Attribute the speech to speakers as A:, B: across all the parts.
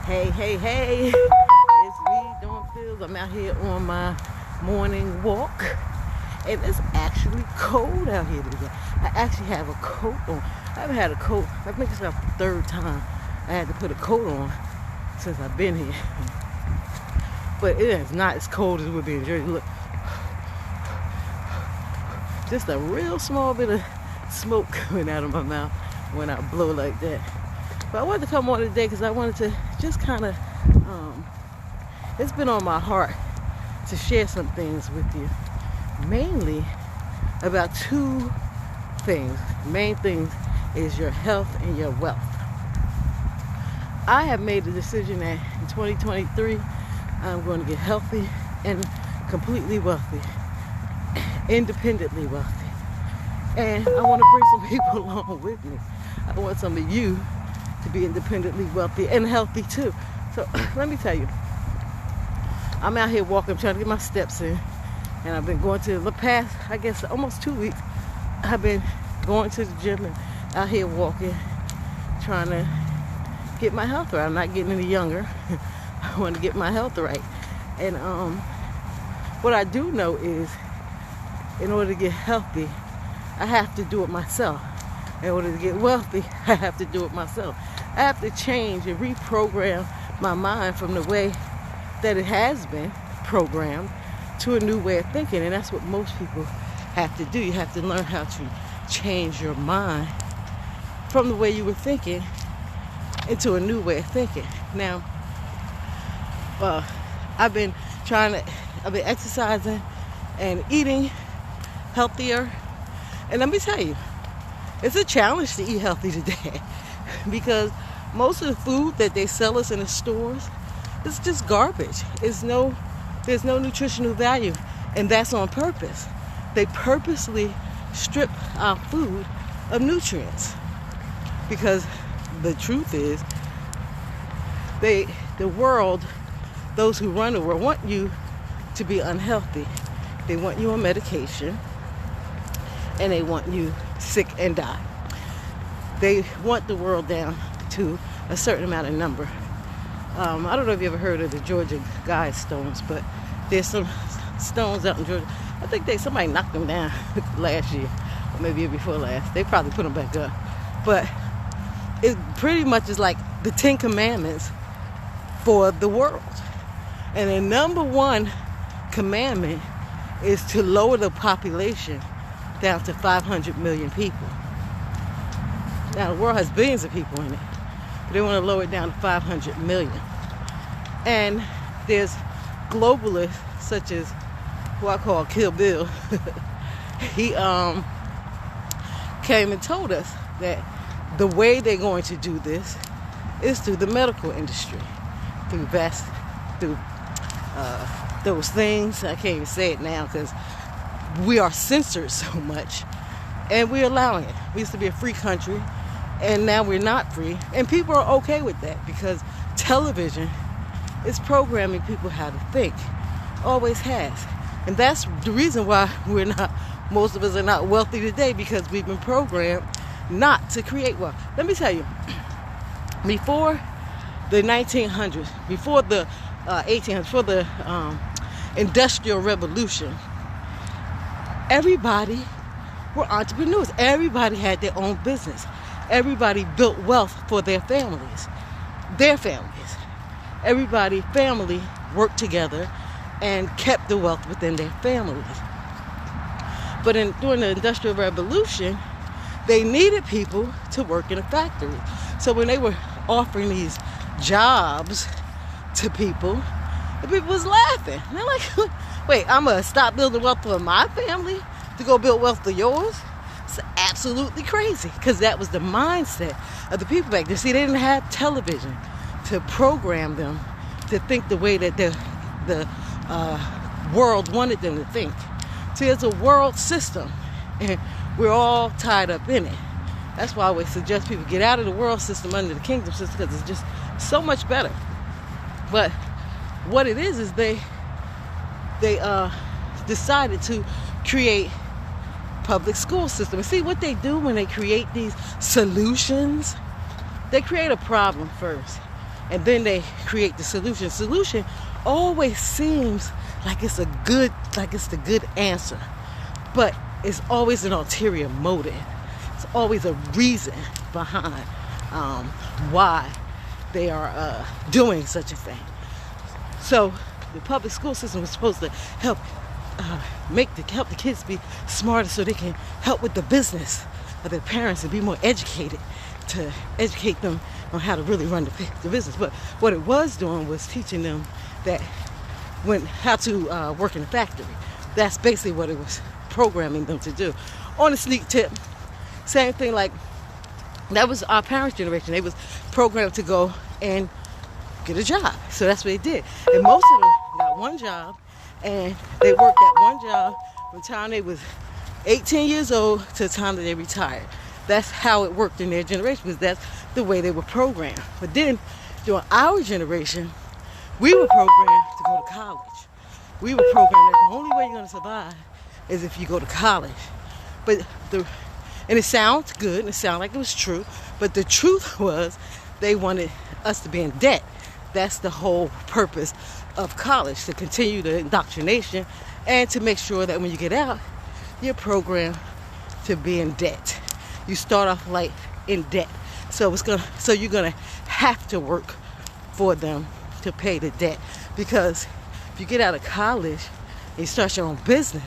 A: Hey, hey, hey, it's me, Dawn Fields. I'm out here on my morning walk, and it's actually cold out here today. I actually have a coat on. I haven't had a coat, I think it's like the third time I had to put a coat on since I've been here. But it is not as cold as it would be in Jersey. Look, just a real small bit of smoke coming out of my mouth when I blow like that. But I wanted to come on today because I wanted to just kind of, it's been on my heart to share some things with you. Mainly about two things. Main things is your health and your wealth. I have made the decision that in 2023, I'm going to get healthy and completely wealthy, independently wealthy. And I want to bring some people along with me. I want some of you to be independently wealthy and healthy too. So let me tell you, I'm out here walking, I'm trying to get my steps in, and I've been going to the past, I guess, almost 2 weeks. I've been going to the gym and out here walking, trying to get my health right. I'm not getting any younger. I want to get my health right. And what I do know is, in order to get healthy, I have to do it myself. In order to get wealthy, I have to do it myself. I have to change and reprogram my mind from the way that it has been programmed to a new way of thinking. And that's what most people have to do. You have to learn how to change your mind from the way you were thinking into a new way of thinking. Now, I've been exercising and eating healthier. And let me tell you, it's a challenge to eat healthy today because most of the food that they sell us in the stores is just garbage. There's no nutritional value, and that's on purpose. They purposely strip our food of nutrients because the truth is, the world, those who run the world, want you to be unhealthy. They want you on medication, and they want you sick and die. They want the world down to a certain amount of number. I don't know if you ever heard of the Georgia Guidestones, but there's some stones out in Georgia. I think somebody knocked them down last year, or maybe year before last. They probably put them back up. But it pretty much is like the 10 Commandments for the world. And the number one commandment is to lower the population down to 500 million people. Now, the world has billions of people in it, but they want to lower it down to 500 million. And there's globalists such as who I call Kill Bill. He came and told us that the way they're going to do this is through the medical industry, through those things. I can't even say it now because we are censored so much, and we're allowing it. We used to be a free country, and now we're not free, and people are okay with that because television is programming people how to think. Always has. And that's the reason why most of us are not wealthy today, because we've been programmed not to create wealth. Let me tell you, before the 1900s, before the 1800s, before the Industrial Revolution, everybody were entrepreneurs. Everybody had their own business. Everybody built wealth for their families. Everybody family worked together and kept the wealth within their families. But during the Industrial Revolution, they needed people to work in a factory. So when they were offering these jobs to people, the people was laughing. And they're like, wait, I'm going to stop building wealth for my family to go build wealth for yours? It's absolutely crazy, because that was the mindset of the people back then. See, they didn't have television to program them to think the way that the world wanted them to think. See, it's a world system, and we're all tied up in it. That's why I always suggest people get out of the world system under the kingdom system, because it's just so much better. But what it is they decided to create public school system. And see what they do when they create these solutions? They create a problem first. and then they create the solution. Solution always seems like it's the good answer, but it's always an ulterior motive. It's always a reason behind why they are doing such a thing. So the public school system was supposed to help help the kids be smarter, so they can help with the business of their parents and be more educated, to educate them on how to really run the business. But what it was doing was teaching them how to work in a factory. That's basically what it was programming them to do. On a sneak tip, same thing, like that was our parents' generation. They was programmed to go and get a job. So that's what they did. And most of them got one job, and they worked that one job from the time they was 18 years old to the time that they retired. That's how it worked in their generation, because that's the way they were programmed. But then during our generation, we were programmed to go to college. We were programmed that the only way you're going to survive is if you go to college. And it sounds good, and it sounded like it was true, but the truth was they wanted us to be in debt. That's the whole purpose of college, to continue the indoctrination and to make sure that when you get out, you're programmed to be in debt. You start off life in debt. So you're gonna have to work for them to pay the debt. Because if you get out of college and you start your own business,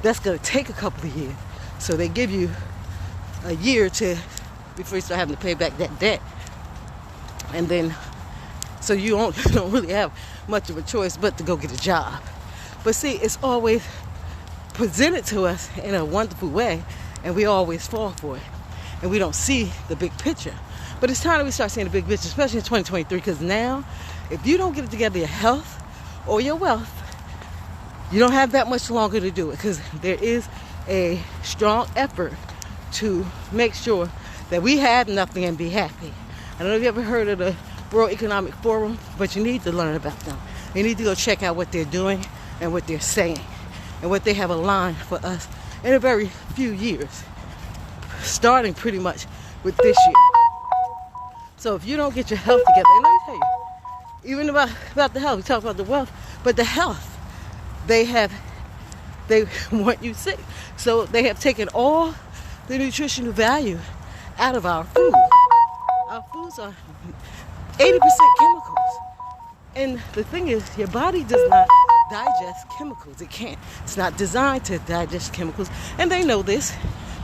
A: that's gonna take a couple of years. So they give you a year before you start having to pay back that debt. And then, so you don't really have much of a choice but to go get a job. But see, it's always presented to us in a wonderful way, and we always fall for it. And we don't see the big picture. But it's time that we start seeing the big picture, especially in 2023, because now, if you don't get it together, your health or your wealth, you don't have that much longer to do it, because there is a strong effort to make sure that we have nothing and be happy. I don't know if you ever heard of the World Economic Forum, but you need to learn about them. You need to go check out what they're doing and what they're saying and what they have aligned for us in a very few years, starting pretty much with this year. So if you don't get your health together, and let me tell you, even about the health, we talk about the wealth, but the health, they want you sick. So they have taken all the nutritional value out of our food. Our foods are 80% chemicals. And the thing is, your body does not digest chemicals. It can't. It's not designed to digest chemicals. And they know this.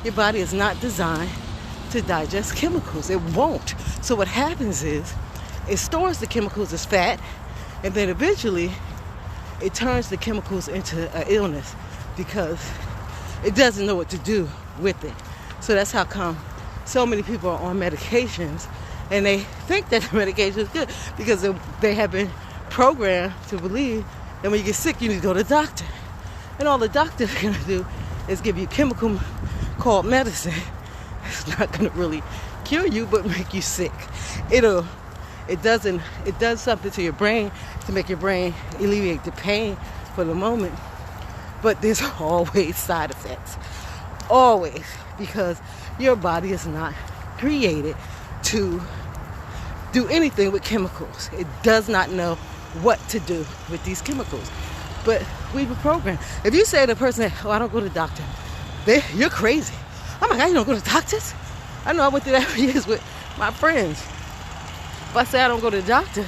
A: Your body is not designed to digest chemicals. It won't. So what happens is, it stores the chemicals as fat, and then eventually it turns the chemicals into an illness because it doesn't know what to do with it. So that's how come so many people are on medications, and they think that the medication is good because they have been programmed to believe that when you get sick, you need to go to the doctor. And all the doctor's going to do is give you a chemical called medicine. It's not going to really cure you, but make you sick. It does something to your brain to make your brain alleviate the pain for the moment. But there's always side effects. Always. Because your body is not created to do anything with chemicals. It does not know what to do with these chemicals. But we've been programmed. If you say to a person, oh, I don't go to the doctor, you're crazy. Oh my God, you don't go to doctors? I know I went through that for years with my friends. If I say I don't go to the doctor,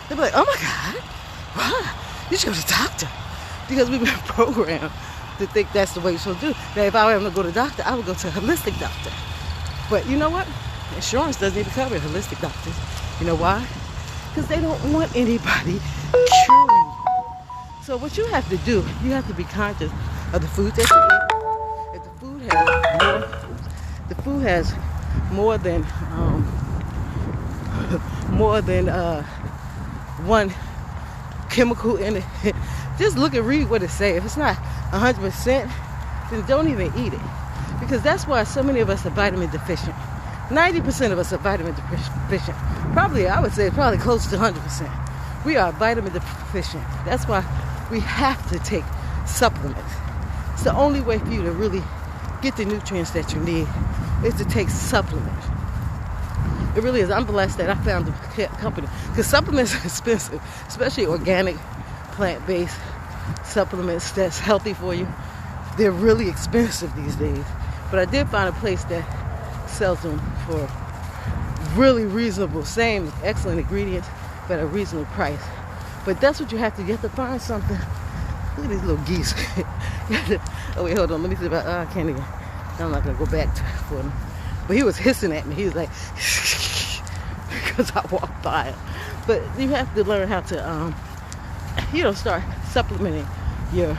A: they'll be like, oh my God, what? You should go to the doctor. Because we've been programmed to think that's the way you're supposed to do. Now, if I were to go to the doctor, I would go to a holistic doctor. But you know what? Insurance doesn't even cover holistic doctors. You know why? Because they don't want anybody curing you. So what you have to do, you have to be conscious of the food that you eat. If the food has more than one chemical in it, just read what it says. If it's not 100%, then don't even eat it. Because that's why so many of us are vitamin deficient. 90% of us are vitamin deficient. I would say probably close to 100%. We are vitamin deficient. That's why we have to take supplements. It's the only way for you to really get the nutrients that you need is to take supplements. It really is. I'm blessed that I found a company, because supplements are expensive, especially organic, plant-based supplements that's healthy for you. They're really expensive these days. But I did find a place that sells them for really reasonable, same excellent ingredients, but at a reasonable price. But that's what you have to. You have to find something. Look at these little geese. Oh wait, hold on. Let me see if I can't even. I'm not gonna go back for him. But he was hissing at me. He was like, because I walked by him. But you have to learn how to, start supplementing your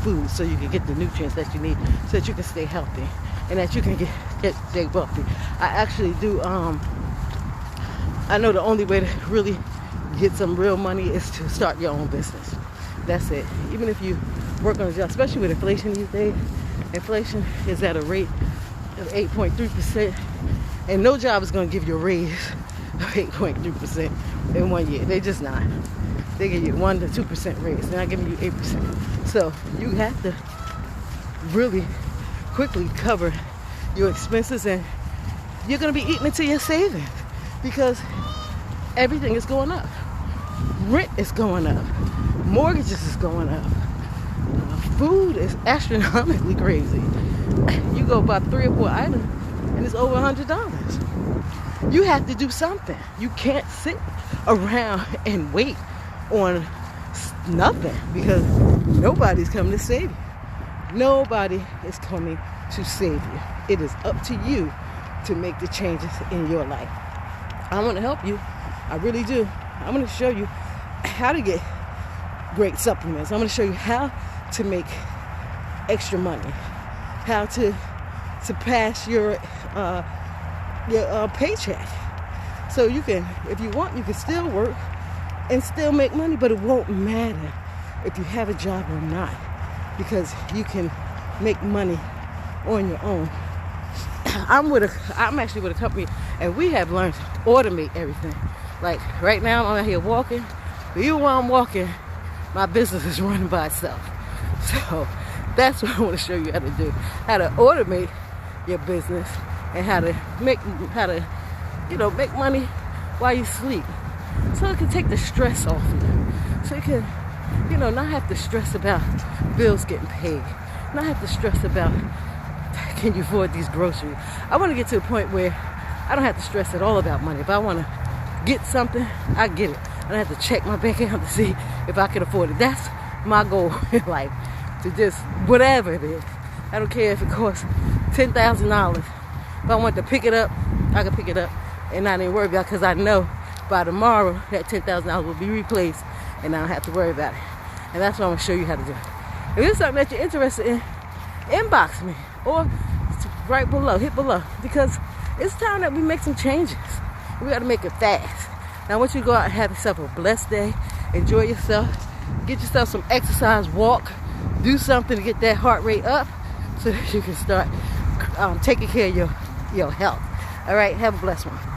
A: food so you can get the nutrients that you need, so that you can stay healthy and that you can stay wealthy. I actually do. I know the only way to really get some real money is to start your own business. That's it. Even if you work on a job, especially with inflation these days, inflation is at a rate of 8.3%, and no job is going to give you a raise of 8.3% in 1 year. They just not. They give you 1 to 2% raise. They're not giving you 8%. So you have to really quickly cover your expenses, and you're going to be eating into your savings because everything is going up. Rent is going up. Mortgages is going up. Food is astronomically crazy. You go buy 3 or 4 items and it's over $100. You have to do something. You can't sit around and wait on nothing, because nobody's coming to save you. Nobody is coming to save you. It is up to you to make the changes in your life. I want to help you. I really do. I'm going to show you how to get great supplements. I'm going to show you how to make extra money, how to surpass your paycheck. So you can, if you want, you can still work and still make money, but it won't matter if you have a job or not, because you can make money on your own. I'm actually with a company, and we have learned to automate everything. Like right now, I'm out here walking, but even while I'm walking, my business is running by itself. So that's what I want to show you how to do, how to automate your business and how to make money while you sleep, so it can take the stress off of you, so you can, not have to stress about bills getting paid, not have to stress about can you afford these groceries. I want to get to a point where I don't have to stress at all about money. If I want to get something, I get it. I don't have to check my bank account to see if I can afford it. That's my goal in life, to just whatever it is. I don't care if it costs $10,000. If I want to pick it up, I can pick it up and not even worry about it, because I know by tomorrow that $10,000 will be replaced and I don't have to worry about it. And that's what I'm going to show you how to do. If there's something that you're interested in, inbox me or right below, hit below, because it's time that we make some changes. We got to make it fast. Now I want you to go out and have yourself a blessed day. Enjoy yourself. Get yourself some exercise, walk, do something to get that heart rate up so that you can start taking care of your health. All right, have a blessed one.